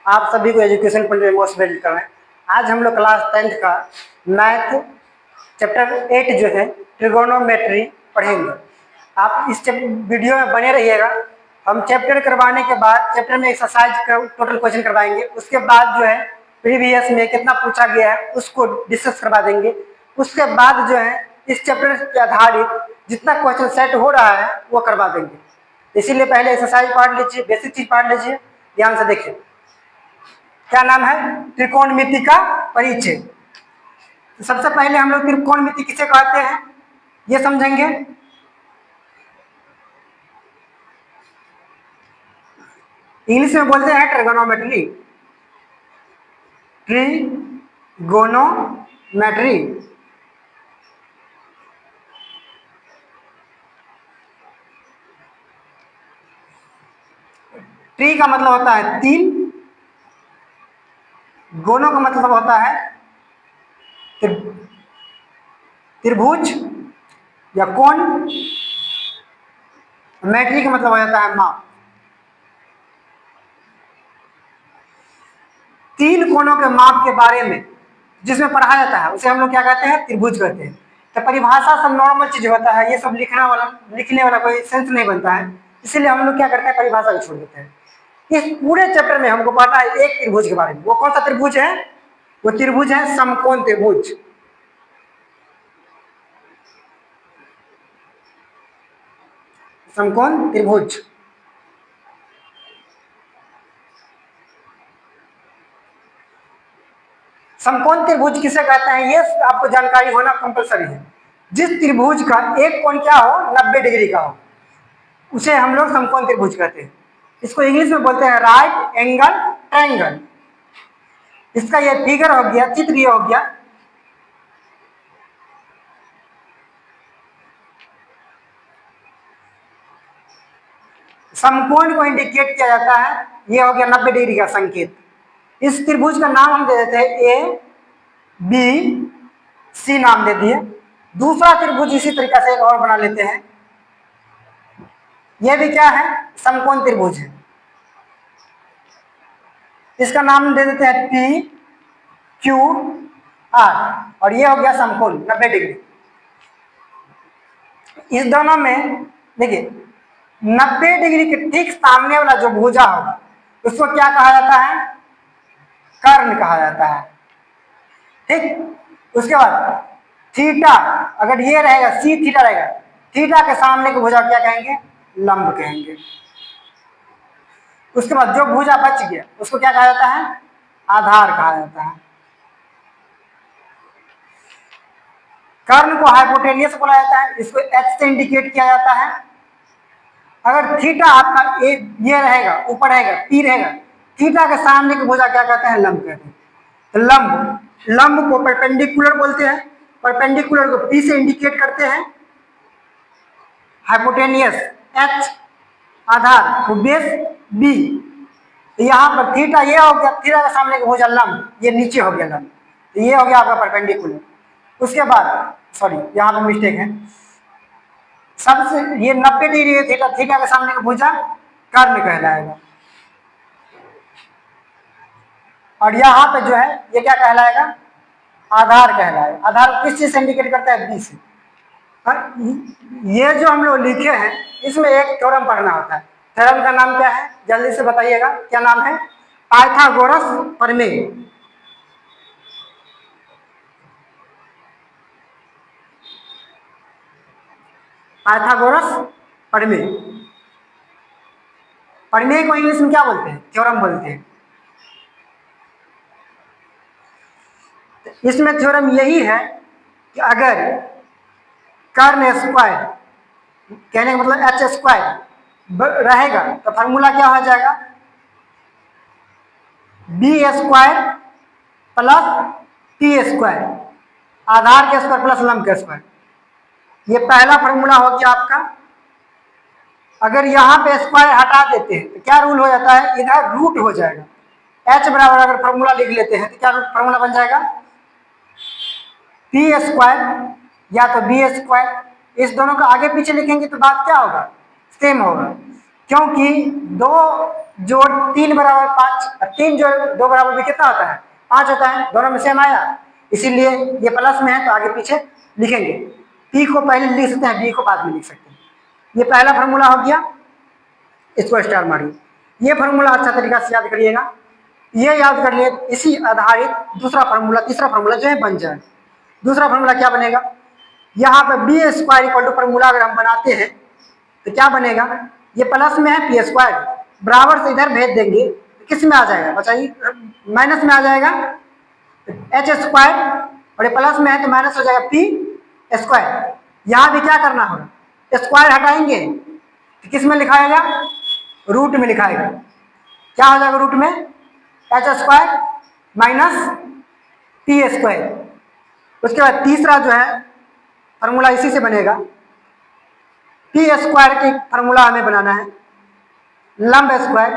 आप सभी को एजुकेशन पॉइंट में मोस्ट वेलकम कर रहे हैं। आज हम लोग क्लास 10th का मैथ चैप्टर 8 जो है ट्रिगोनोमेट्री पढ़ेंगे। आप इस वीडियो में बने रहिएगा। हम चैप्टर करवाने के बाद चैप्टर में एक्सरसाइज का टोटल क्वेश्चन करवाएंगे। उसके बाद जो है प्रीवियस में कितना पूछा गया है उसको डिस्कस करवा देंगे। उसके बाद जो है इस चैप्टर के आधारित जितना क्वेश्चन सेट हो रहा है वो करवा देंगे। इसीलिए पहले एक्सरसाइज पढ़ लीजिए, बेसिक चीज पढ़ लीजिए, ध्यान से देखिए। क्या नाम है? त्रिकोणमिति का परिचय। तो सबसे पहले हम लोग त्रिकोणमिति किसे कहते हैं ये समझेंगे। इंग्लिश में बोलते हैं ट्रिगोनोमेट्री। ट्रिगोनोमेट्री ट्री का मतलब होता है तीन, गोनो का मतलब होता है त्रिभुज या कोण, मैट्री का मतलब हो जाता है माप। तीन कोणों के माप के बारे में जिसमें पढ़ाया जाता है उसे हम लोग क्या कहते हैं? त्रिभुज कहते हैं। तो परिभाषा सब नॉर्मल चीज होता है, ये सब लिखने वाला कोई सेंस नहीं बनता है, इसीलिए हम लोग क्या करते हैं? परिभाषा को छोड़ देते हैं। इस पूरे चैप्टर में हमको पढ़ना है एक त्रिभुज के बारे में। वो कौन सा त्रिभुज है? वो त्रिभुज है समकोण त्रिभुज। समकोण त्रिभुज समकोण त्रिभुज किसे कहते हैं ये आपको जानकारी होना कंपलसरी है। जिस त्रिभुज का एक कोण क्या हो? 90 डिग्री का हो, उसे हम लोग समकोण त्रिभुज कहते हैं। इसको इंग्लिश में बोलते हैं राइट एंगल ट्रायंगल। इसका ये फिगर हो गया, चित्र ये हो गया। समकोण को इंडिकेट किया जाता है, ये हो गया 90 डिग्री का संकेत। इस त्रिभुज का नाम हम दे देते हैं ए बी सी, नाम दे दिए। दूसरा त्रिभुज इसी तरीके से एक और बना लेते हैं। यह भी क्या है? समकोण त्रिभुज है। इसका नाम दे देते हैं पी क्यू आर, और ये हो गया समकोण 90 डिग्री। इस दोनों में देखिए 90 डिग्री के ठीक सामने वाला जो भुजा होगा उसको क्या कहा जाता है? कर्ण कहा जाता है। ठीक, उसके बाद थीटा, अगर ये रहेगा सी थीटा रहेगा, थीटा के सामने के भुजा क्या कहेंगे? लंब कहेंगे। उसके बाद जो भुजा बच गया उसको क्या कहा जाता है? आधार कहा जाता है। कर्ण को हाइपोटेनियस बोला जाता है, इसको एच से इंडिकेट किया जाता है। अगर थीटा आपका ये रहेगा, ऊपर रहेगा, पी रहेगा, थीटा के सामने की भुजा क्या कहते हैं? लंब कहते हैं। तो लंब को परपेंडिकुलर बोलते हैं। परपेंडिकुलर को पी से इंडिकेट करते हैं, हाइपोटेनियस एच, आधार को बेस बी। यहाँ पर थीटा ये हो गया, थीटा के सामने की भुजा लंब, ये नीचे हो गया लंब, तो ये हो गया आपका परपेंडिकुलर। उसके बाद सॉरी यहाँ पर मिस्टेक है, सबसे ये 90 डिग्री थीटा, थीटा के सामने का भुजा कर्ण कहलाएगा। और यहाँ पे जो है ये क्या कहलाएगा? आधार कहलाएगा। आधार किस चीज से इंडिकेट करता है? बी से। ये जो हम लोग लिखे हैं इसमें एक थ्योरम पढ़ना होता है। थ्योरम का नाम क्या है? जल्दी से बताइएगा, क्या नाम है? पाइथागोरस प्रमेय। पाइथागोरस प्रमेय। प्रमेय को इंग्लिश में क्या बोलते हैं? थ्योरम बोलते हैं। इसमें थ्योरम यही है कि अगर कर्ण स्क्वायर, कहने का मतलब एच स्क्वायर रहेगा तो फार्मूला क्या हो जाएगा? B square plus T square, आधार के स्क्वायर प्लस लंब के स्क्वायर। ये पहला फार्मूला हो गया आपका। अगर यहाँ पे स्क्वायर हटा देते हैं तो क्या रूल हो जाता है? इधर रूट हो जाएगा। एच बराबर अगर फार्मूला लिख लेते हैं तो क्या फार्मूला बन जाएगा? पी स्क्वायर या तो बी स्क्वायर। इस दोनों को आगे पीछे लिखेंगे तो बात क्या होगा? सेम होगा। क्योंकि 2 जोड़ 3 बराबर 5, 3 जोड़ 2 बराबर भी कितना होता है? 5 होता है। दोनों में सेम आया, इसीलिए ये प्लस में है तो आगे पीछे लिखेंगे। पी को पहले लिख सकते हैं, बी को बाद में लिख सकते हैं। ये पहला फॉर्मूला हो गया, इसको स्टार मारिए। ये फॉर्मूला अच्छा तरीका से याद करिएगा। ये याद कर लिए, इसी आधारित दूसरा फॉर्मूला, तीसरा फॉर्मूला जो है बन जाए। दूसरा फॉर्मूला क्या बनेगा? यहाँ पे B square equal to formula अगर हम बनाते हैं तो क्या बनेगा? ये प्लस में है पी स्क्वायर, बराबर से इधर भेज देंगे तो किस में आ जाएगा बताइए? माइनस में आ जाएगा, एच स्क्वायर, और ये प्लस में है तो माइनस हो जाएगा पी स्क्वायर। यहाँ भी क्या करना होगा? स्क्वायर हटाएंगे तो किस में लिखाएगा? रूट में लिखाएगा। क्या हो जाएगा रूट में? H square minus P square. उसके बाद तीसरा जो है फॉर्मूला इसी से बनेगा। पी स्क्वायर की फॉर्मूला हमें बनाना है, लंब स्क्वायर।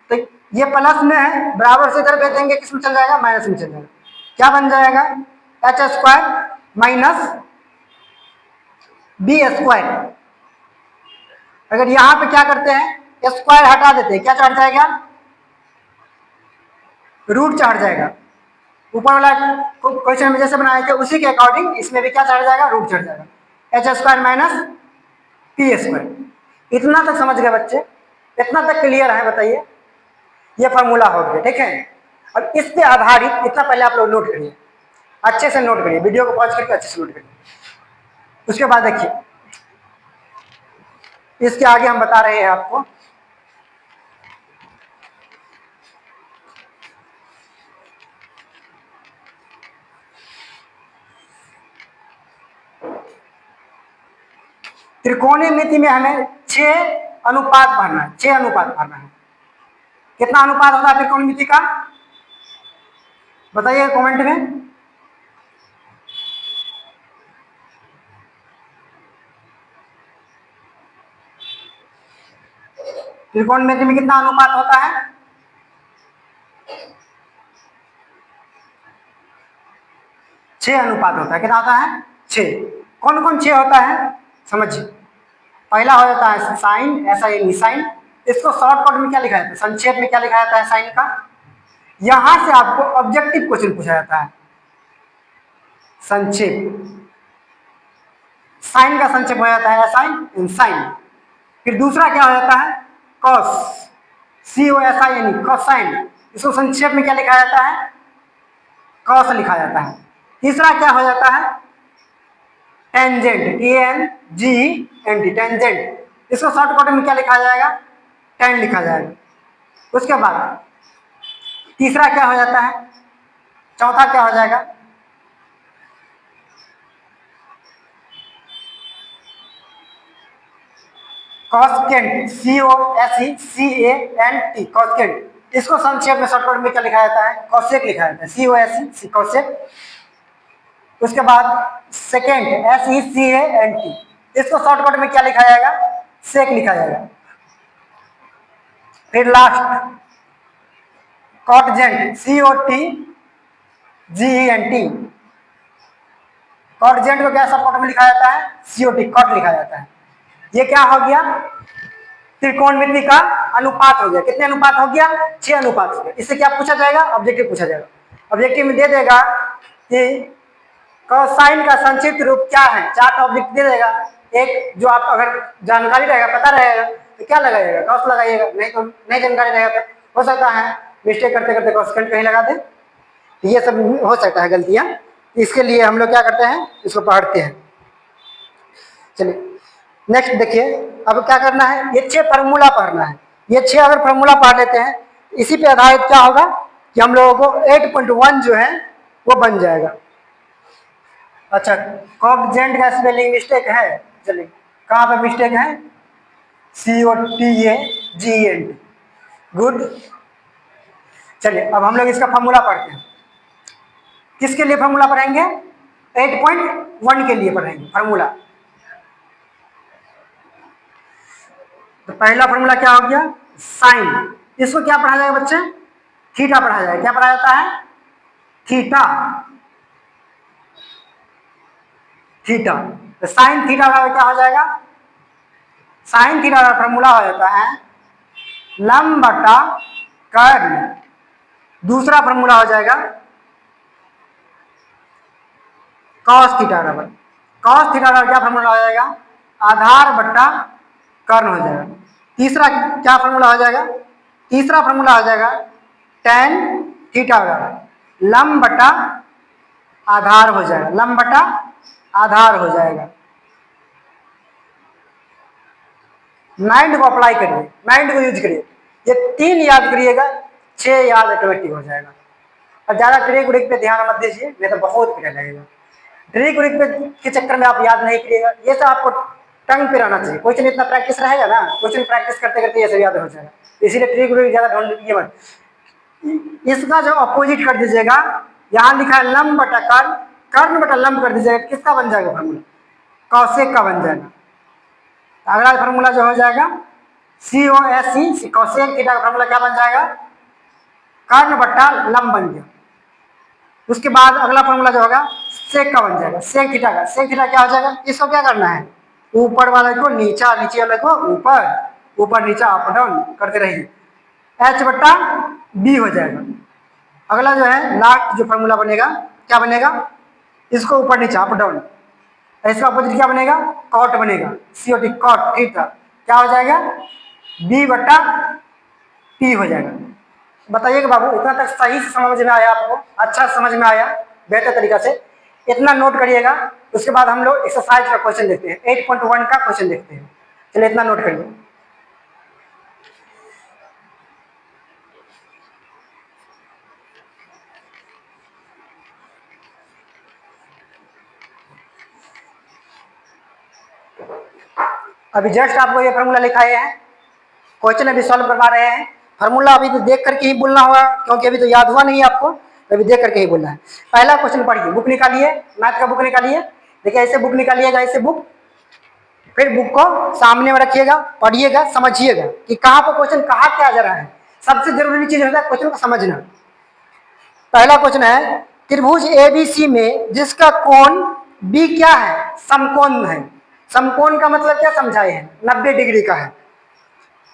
तो ये प्लस में है, बराबर से इधर भेज देंगे, किस में चल जाएगा? माइनस में चल जाएगा। क्या बन जाएगा? H square minus B square. अगर यहां पे क्या करते हैं, स्क्वायर हटा देते हैं, क्या चढ़ जाएगा? रूट चढ़ जाएगा। ऊपर वाला क्वेश्चन में जैसे बनाए थे उसी के अकॉर्डिंग इसमें भी क्या चढ़ जाएगा? रूट चढ़ जाएगा। H square minus P square. इतना तक समझ गए बच्चे? इतना तक क्लियर है? बताइए। ये फॉर्मूला हो गया, ठीक है। अब इस पे आधारित इतना पहले आप लोग नोट करिए, अच्छे से नोट करिए, वीडियो को पॉज करके अच्छे से नोट करिए। उसके बाद देखिए, इसके आगे हम बता रहे हैं आपको त्रिकोणमिति में हमें 6 अनुपात भरना है। 6 अनुपात भरना है। कितना अनुपात होता है त्रिकोणमिति का? बताइए कमेंट में। त्रिकोणमिति में कितना अनुपात होता है? 6 अनुपात होता है। कितना होता है? 6। कौन कौन 6 होता है समझिए। पहला हो जाता है साइन, ऐसा यानी साइन। इसको शॉर्टकट में क्या लिखा जाता है? संक्षेप में क्या लिखा जाता है साइन का? यहां से आपको ऑब्जेक्टिव क्वेश्चन पूछा जाता है, संक्षेप। साइन का संक्षेप हो जाता है साइन इन साइन। फिर दूसरा क्या हो जाता है? Cos, C O S I यानी कॉसाइन। इसको संक्षेप में क्या लिखा जाता है? कॉस लिखा जाता है। तीसरा क्या हो जाता है? Tangent, T N G N T, tangent. इसको शॉर्टकट में क्या लिखा जाएगा? टेन लिखा जाएगा। उसके बाद तीसरा क्या हो जाता है? चौथा क्या हो जाएगा? कॉस्केंट, सी O S E C A N T, कॉस्केंट। इसको संक्षेप में शॉर्टकट में क्या लिखा जाता है? कॉसेक लिखा जाता है, सी ओ एस ई सी, कॉसेक। उसके बाद secant, S E C A N T. इसको शॉर्टकट में क्या लिखा जाएगा? सेक लिखा जाएगा। फिर last cotangent, C O T G E N T. Cotangent को क्या शॉर्टकट में लिखा जाता है? सी ओ टी, कॉट लिखा जाता है। ये क्या हो गया? त्रिकोणमिति का अनुपात हो गया। कितने अनुपात हो गया? 6 अनुपात हो गया। इससे क्या पूछा जाएगा? ऑब्जेक्टिव पूछा जाएगा। ऑब्जेक्टिव में दे देगा कि कोसाइन का संक्षिप्त रूप क्या है। 4 ऑब्जेक्ट दे देगा। एक जो आप अगर जानकारी रहेगा, पता रहेगा तो क्या लगाइएगा? कॉस लगाइएगा। नहीं तो नहीं जानकारी रहेगा तो हो सकता है मिस्टेक करते करते कॉसेंट कहीं लगा दे। ये सब हो सकता है गलतियां। इसके लिए हम लोग क्या करते हैं? इसको पढ़ते हैं। चलिए नेक्स्ट देखिए, अब क्या करना है? ये 6 फार्मूला पढ़ना है। ये 6 अगर फार्मूला पढ़ लेते हैं, इसी पे आधारित क्या होगा कि हम लोगों को 8.1 जो है वो बन जाएगा। अच्छा, कॉकजेंट का स्पेलिंग मिस्टेक है। चलिए, कहाँ पे मिस्टेक है? C O T A G N T, good. चलिए अब हम लोग इसका फार्मूला पढ़ते हैं। किसके लिए फार्मूला पढ़ेंगे? 8.1 के लिए पढ़ेंगे फार्मूला। तो पहला फार्मूला क्या हो गया? साइन। इसको क्या पढ़ा जाएगा बच्चे? थीटा पढ़ा जाएगा। क्या पढ़ा जाता है? Theta, theta. तो साइन थीटा का क्या हो जाएगा? साइन थीटा का फार्मूला हो जाता है लंब बटा कर्ण। दूसरा फॉर्मूला हो जाएगा कॉस थीटा बराबर, कॉस थीटा बराबर क्या फॉर्मूला हो जाएगा, आधार बटा कर्ण हो जाएगा। तीसरा क्या फॉर्मूला हो जाएगा, तीसरा फॉर्मूला हो जाएगा tan थीटा बराबर लंब बटा आधार हो जाएगा, लंब बटा आधार हो जाएगा। माइंड को अप्लाई करिए, माइंड को यूज करिए, ये 3 याद करिएगा, 6 याद ऑटोमेटिक हो जाएगा। और ज्यादा ट्रिक व्रिक पे ध्यान मत दीजिए, नहीं तो बहुत पिटा लगेगा। ट्रिक व्रिक पे के चक्कर में आप याद नहीं करिएगा, ये सब आपको टंग पे रहना चाहिए। क्वेश्चन इतना प्रैक्टिस रहेगा ना, क्वेश्चन प्रैक्टिस करते करते ये सब याद हो जाएगा। इसीलिए ट्रिक व्रिक ज्यादा ढूंढ लीजिए मत। इसका जो अपोजिट कर दीजिएगा, यहाँ लिखा है लंब बटा कर्ण, कर्ण बटा लंब कर दीजिएगा, किसका बन जाएगा फॉर्मूला, कौशिक का बन जाएगा। अगला फॉर्मूला जो हो जाएगा COSE कौशिक थीटा का फॉर्मूला क्या बन जाएगा, कर्ण बटा लंब बन गया। उसके बाद अगला फॉर्मूला जो होगा सेक का बन जाएगा, सेक थीटा का। सेक थीटा क्या हो जाएगा, इसको क्या करना है, ऊपर वाले को नीचा, नीचे वाले को ऊपर, ऊपर नीचा अप डाउन करते रहिए, H बटा B हो जाएगा। अगला जो है लास्ट जो फॉर्मूला बनेगा क्या बनेगा, इसको ऊपर नीचा अप डाउन, इसका अपोजिट क्या बनेगा, कॉट बनेगा, COT कॉट थीटा क्या हो जाएगा, B बटा P हो जाएगा। बताइएगा बाबू, इतना तक सही से समझ में आया आपको, अच्छा समझ में आया, बेहतर तरीका से इतना नोट करिएगा। उसके बाद हम लोग एक्सरसाइज का क्वेश्चन देखते हैं, 8.1 का क्वेश्चन देखते हैं। चलिए इतना नोट करिए। अभी जस्ट आपको ये फार्मूला लिखाए हैं, क्वेश्चन अभी सॉल्व करवा रहे हैं। फार्मूला अभी तो देख करके ही बोलना होगा, क्योंकि अभी तो याद हुआ नहीं है आपको, अभी देख करके ही बोलना है। पहला क्वेश्चन पढ़िए, बुक निकालिए, मैथ का बुक निकालिए। देखिए ऐसे बुक निकालिएगा, ऐसे बुक, फिर बुक को सामने में रखिएगा, पढ़िएगा, समझिएगा कि कहाँ पर क्वेश्चन कहाँ क्या जा रहा है। सबसे जरूरी चीज होता है क्वेश्चन को समझना। पहला क्वेश्चन है, त्रिभुज ABC में जिसका कोण B क्या है, समकोण है। समकोण का मतलब क्या समझाए हैं, 90 डिग्री का है।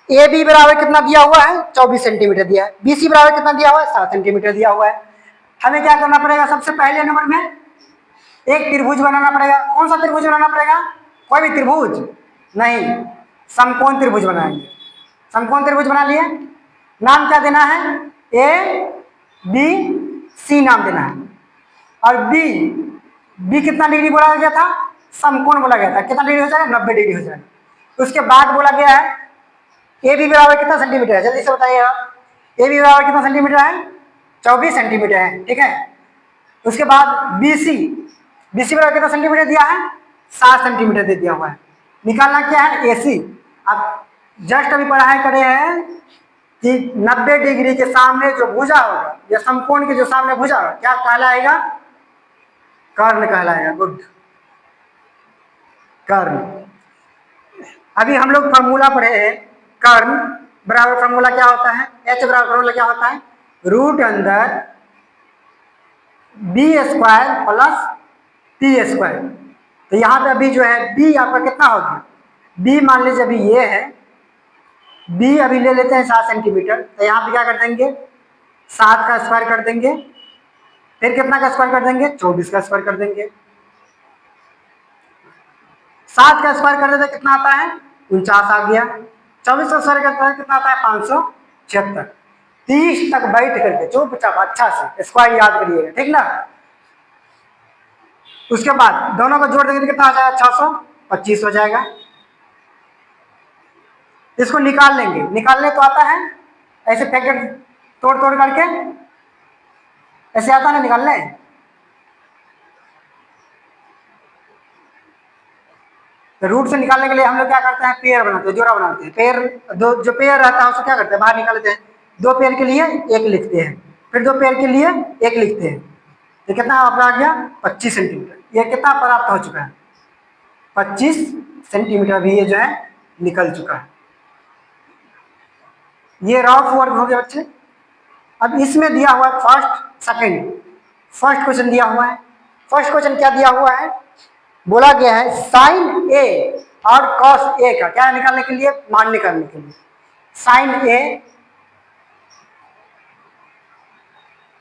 AB बराबर कितना दिया हुआ है, 24 सेंटीमीटर दिया है। BC बराबर कितना दिया हुआ है, 7 सेंटीमीटर दिया हुआ है। हमें क्या करना पड़ेगा, सबसे पहले नंबर में एक त्रिभुज बनाना पड़ेगा। कौन सा त्रिभुज बनाना पड़ेगा, कोई भी त्रिभुज नहीं, समकोण त्रिभुज बनाएंगे। समकोण त्रिभुज बना लिए, नाम क्या देना है, ABC नाम देना है। और B कितना डिग्री बोला गया था, समकोण बोला गया था, कितना डिग्री हो जाएगा, 90 डिग्री हो जाएगा। उसके बाद बोला गया है AB बराबर कितना सेंटीमीटर है, जल्दी से बताइएगा। AB बराबर कितना सेंटीमीटर है, 24 सेंटीमीटर है, ठीक है। उसके बाद BC बराबर कितना सेंटीमीटर दिया है, 7 सेंटीमीटर दे दिया हुआ है। निकालना क्या है, AC। अब जस्ट अभी पढ़ाई करे हैं कि 90 डिग्री के सामने जो भुजा होगा, या समकोण के जो सामने भुजा होगा, क्या कहलाएगा, कर्ण कहलाएगा। गुड, कर्ण। अभी हम लोग फॉर्मूला पढ़े हैं, कर्ण बराबर फॉर्मूला क्या होता है, H बराबर फॉर्मूला क्या होता है, रूट अंदर B square plus P square. तो यहाँ पे अभी जो है B आपका कितना होगा, B मान लीजिए अभी ये है, B अभी ले लेते हैं 7 सेंटीमीटर। तो यहाँ पे क्या कर देंगे, 7 का स्क्वायर कर देंगे, फिर कितना का स्क्वायर कर देंगे, 24 का स्क्वायर कर देंगे। 7 का स्क्वायर कर देते कितना आता है, 49 आ गया। 24 का स्क्वायर करता है कितना आता है, 576। 30 तक बैठ करके चुपचाप अच्छा से स्क्वायर याद करिएगा, ठीक ना। उसके बाद दोनों को जोड़ देंगे तो कितना आ जाएगा, 625 हो जाएगा। इसको निकाल लेंगे, निकालने तो आता है, ऐसे फैक्टर तोड़ तोड़ करके ऐसे आता है ना निकालने। तो रूट से निकालने के लिए हम लोग क्या करते हैं, पेयर बनाते हैं, जोड़ा बनाते हैं। पेयर दो, जो पेयर रहता है उसको क्या करते हैं, बाहर निकाल लेते हैं। 2 पेयर के लिए 1 लिखते हैं, फिर 2 पेयर के लिए 1 लिखते हैं। तो कितना आपका आ गया, 25 सेंटीमीटर। ये कितना प्राप्त हो चुका है, 25 सेंटीमीटर भी ये जो है निकल चुका है। ये रफ वर्क हो गया बच्चे। अब इसमें दिया हुआ है फर्स्ट सेकंड, फर्स्ट क्वेश्चन दिया हुआ है। फर्स्ट क्वेश्चन क्या दिया हुआ है, बोला गया है साइन A और कॉस A का क्या निकालने के लिए, मान निकालने के लिए। Sign A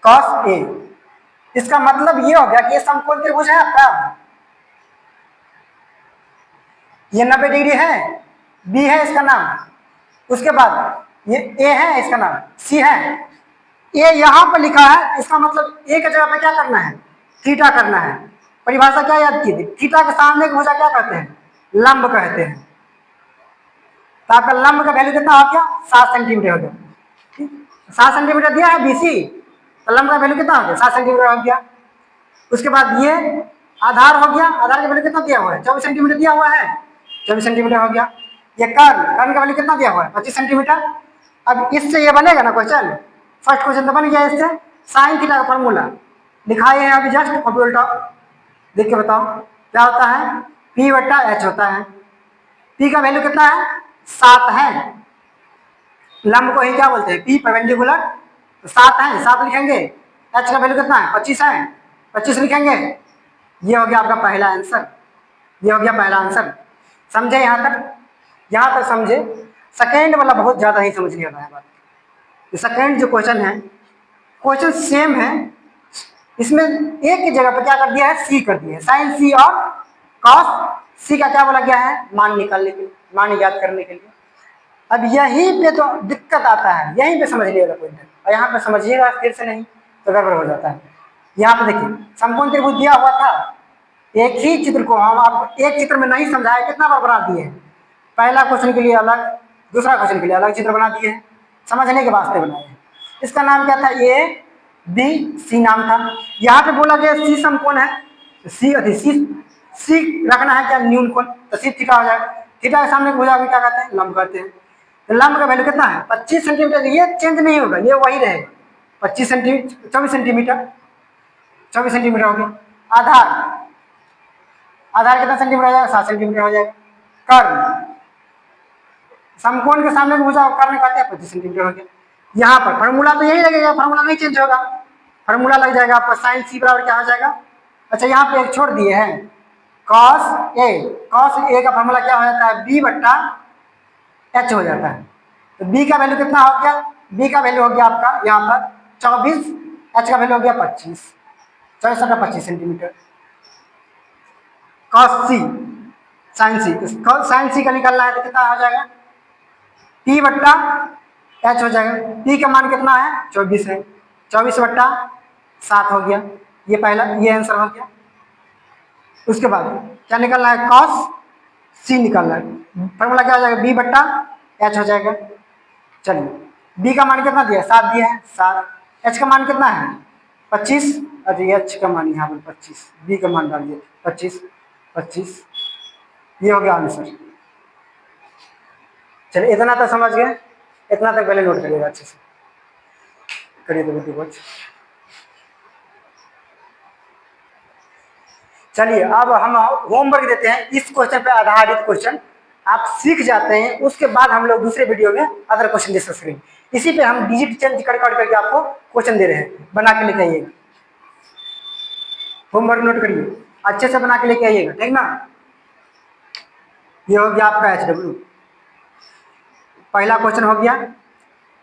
cos A. इसका मतलब ये हो गया कि ये समकोण त्रिभुज है आपका, ये 90 डिग्री है, बी है इसका नाम, उसके बाद ये ए है इसका नाम, सी है, ए यहां पर लिखा है, इसका मतलब ए की जगह पे क्या करना है, थीटा करना है। परिभाषा क्या याद की थी, थीटा के सामने की भुजा क्या कहते हैं, लंब कहते हैं। तो आपका लंब का वैल्यू कितना हो गया, 7 सेंटीमीटर हो गया। 7 सेंटीमीटर दिया है बीसी, तो लंब का वैल्यू कितना हो गया, 7 सेंटीमीटर हो गया। उसके बाद ये आधार हो गया, आधार का वैल्यू कितना दिया हुआ है, 24 सेंटीमीटर दिया हुआ है, 24 सेंटीमीटर हो गया। ये कर्ण का वैल्यू कितना दिया हुआ है, 25 सेंटीमीटर। अब इससे ये बनेगा ना क्वेश्चन, फर्स्ट क्वेश्चन तो बन गया इससे, साइन थीटा का फॉर्मूला लिखाए हैं अभी जस्ट, कॉपी उल्टा देख के बताओ क्या होता है, P बट्टा H होता है। P का वैल्यू कितना है, 7 है, लंब को ही क्या बोलते हैं, P परपेंडिकुलर, तो 7 है, 7 लिखेंगे। H का वैल्यू कितना है, 25 है, 25 लिखेंगे। ये हो गया आपका पहला आंसर, ये हो गया पहला आंसर। समझे यहाँ तक, यहाँ तक समझे। सेकेंड वाला बहुत ज्यादा ही समझ लिया है बात। सेकेंड जो क्वेश्चन है, क्वेश्चन सेम है, इसमें एक की जगह पर क्या कर दिया है, सी कर दिया है, साइन सी और कॉस सी का क्या बोला गया है, मान निकालने के लिए, मान याद करने के लिए। अब यहीं पे तो दिक्कत आता है, यहीं पे समझ लिएगा कोई नहीं, और यहाँ पे समझिएगा फिर से नहीं तो गड़बड़ हो जाता है। यहाँ पे देखिए समकोण त्रिभुज दिया हुआ था, एक ही चित्र को हम आपको एक चित्र में नहीं समझाए, कितना बार बना दिए हैं, पहला क्वेश्चन के लिए अलग, दूसरा क्वेश्चन के लिए अलग चित्र बना दिए हैं, समझने के वास्ते बनाए हैं। इसका नाम क्या था, ए बी सी नाम था। यहाँ पे बोला गया सी समकोण है, सी सी रखना है क्या, न्यून कोण, तो सी थीटा हो जाएगा। थीटा के सामने भुजा को क्या कहते हैं, लंब कहते हैं। तो लंब का वैल्यू कितना है, 25 सेंटीमीटर, ये चेंज नहीं होगा, ये वही रहेगा 25 सेंटीमीटर, 24 सेंटीमीटर, 24 सेंटीमीटर हो गया। आधार, आधार कितना सेंटीमीटर हो जाएगा, 7 सेंटीमीटर हो जाएगा। कर्ण, समकोण के सामने भुजा कर्ण कहते हैं, 25 सेंटीमीटर हो गया। यहाँ पर फॉर्मूला तो यही लगेगा, फॉर्मूला नहीं चेंज होगा, फॉर्मूला लग जाएगा आपका साइन सी बराबर क्या हो जाएगा। अच्छा यहाँ पे एक छोड़ दिए हैं, कॉस ए, कॉस ए का फॉर्मूला क्या हो जाता है, बी बट्टा एच हो जाता है। तो बी का वैल्यू कितना हो गया, बी का वैल्यू हो गया आपका यहाँ पर 24, एच का वैल्यू हो गया 25, 24 25 सेंटीमीटर। कॉस सी साइन सी, साइन सी का निकालना है तो कितना हो जाएगा, पी बट्टा एच हो जाएगा। पी का मान कितना है, 24 है, 24 बट्टा 7 हो गया, ये पहला, ये आंसर हो गया। उसके बाद क्या निकालना है, कॉस सी निकालना है, फॉर्मूला क्या हो जाएगा, बी बट्टा एच हो जाएगा। चलिए बी का मान कितना दिया, 7 दिया है, 7, एच का मान कितना है 25, अरे एच का मान यहाँ पर 25, बी का मान डाल दिए 25, 25, ये हो गया आंसर। चलिए इतना तो समझ गए, इतना तक पहले नोट करिएगा अच्छे से, करिए तो बुद्धि कुछ। चलिए अब हम होमवर्क देते हैं, इस क्वेश्चन पे आधारित क्वेश्चन आप सीख जाते हैं, उसके बाद हम लोग दूसरे वीडियो में अदर क्वेश्चन डिस्कस करेंगे। इसी पे हम डिजिट चेंज कर करके आपको क्वेश्चन दे रहे हैं, बना के लेके आइएगा, होमवर्क नोट करिए, अच्छे से बना के लेके आइएगा, ठीक ना। ये हो गया आपका HW, पहला क्वेश्चन हो गया।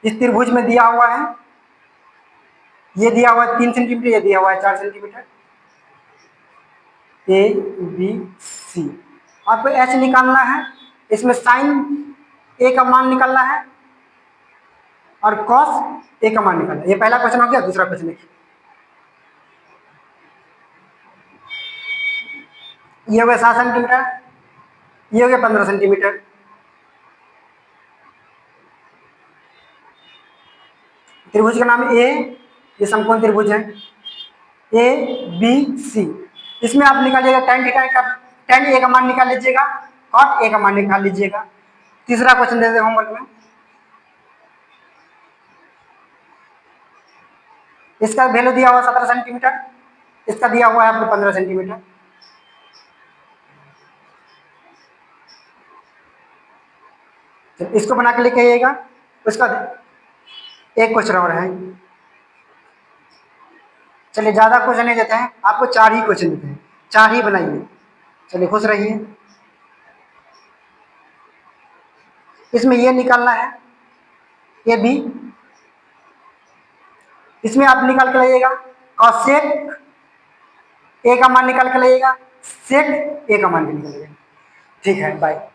इस त्रिभुज में दिया हुआ है, ये दिया हुआ है 3 सेंटीमीटर, ये दिया हुआ है 4 सेंटीमीटर, ए बी सी। आपको एच निकालना है, इसमें साइन ए का मान निकालना है और कॉस ए का मान निकालना है। ये पहला क्वेश्चन हो गया। दूसरा क्वेश्चन देखिए, ये हो गया 7 सेंटीमीटर, ये हो गया 15 सेंटीमीटर। त्रिभुज का नाम ए, ये समकोण त्रिभुज है, ए बी सी। इसमें आप निकालिएगा tan थीटा का, tan ए का मान निकाल लीजिएगा, cot ए का मान निकाल लीजिएगा। तीसरा क्वेश्चन दे दे होमवर्क में, इसका वैल्यू दिया हुआ 17 सेंटीमीटर, इसका दिया हुआ है आपको 15 सेंटीमीटर। तो इसको बना के लेके आइएगा। उसका एक क्वेश्चन और है, चलिए ज्यादा क्वेश्चन नहीं देते हैं आपको, 4 ही क्वेश्चन देते हैं, 4 ही बनाइए। चलिए खुश रहिए। इसमें ये निकालना है ए बी, इसमें आप निकाल के लाइएगा कॉसेक ए का मान निकाल के लाइएगा, सेक ए का मान निकाल के लाइएगा। ठीक है, बाय।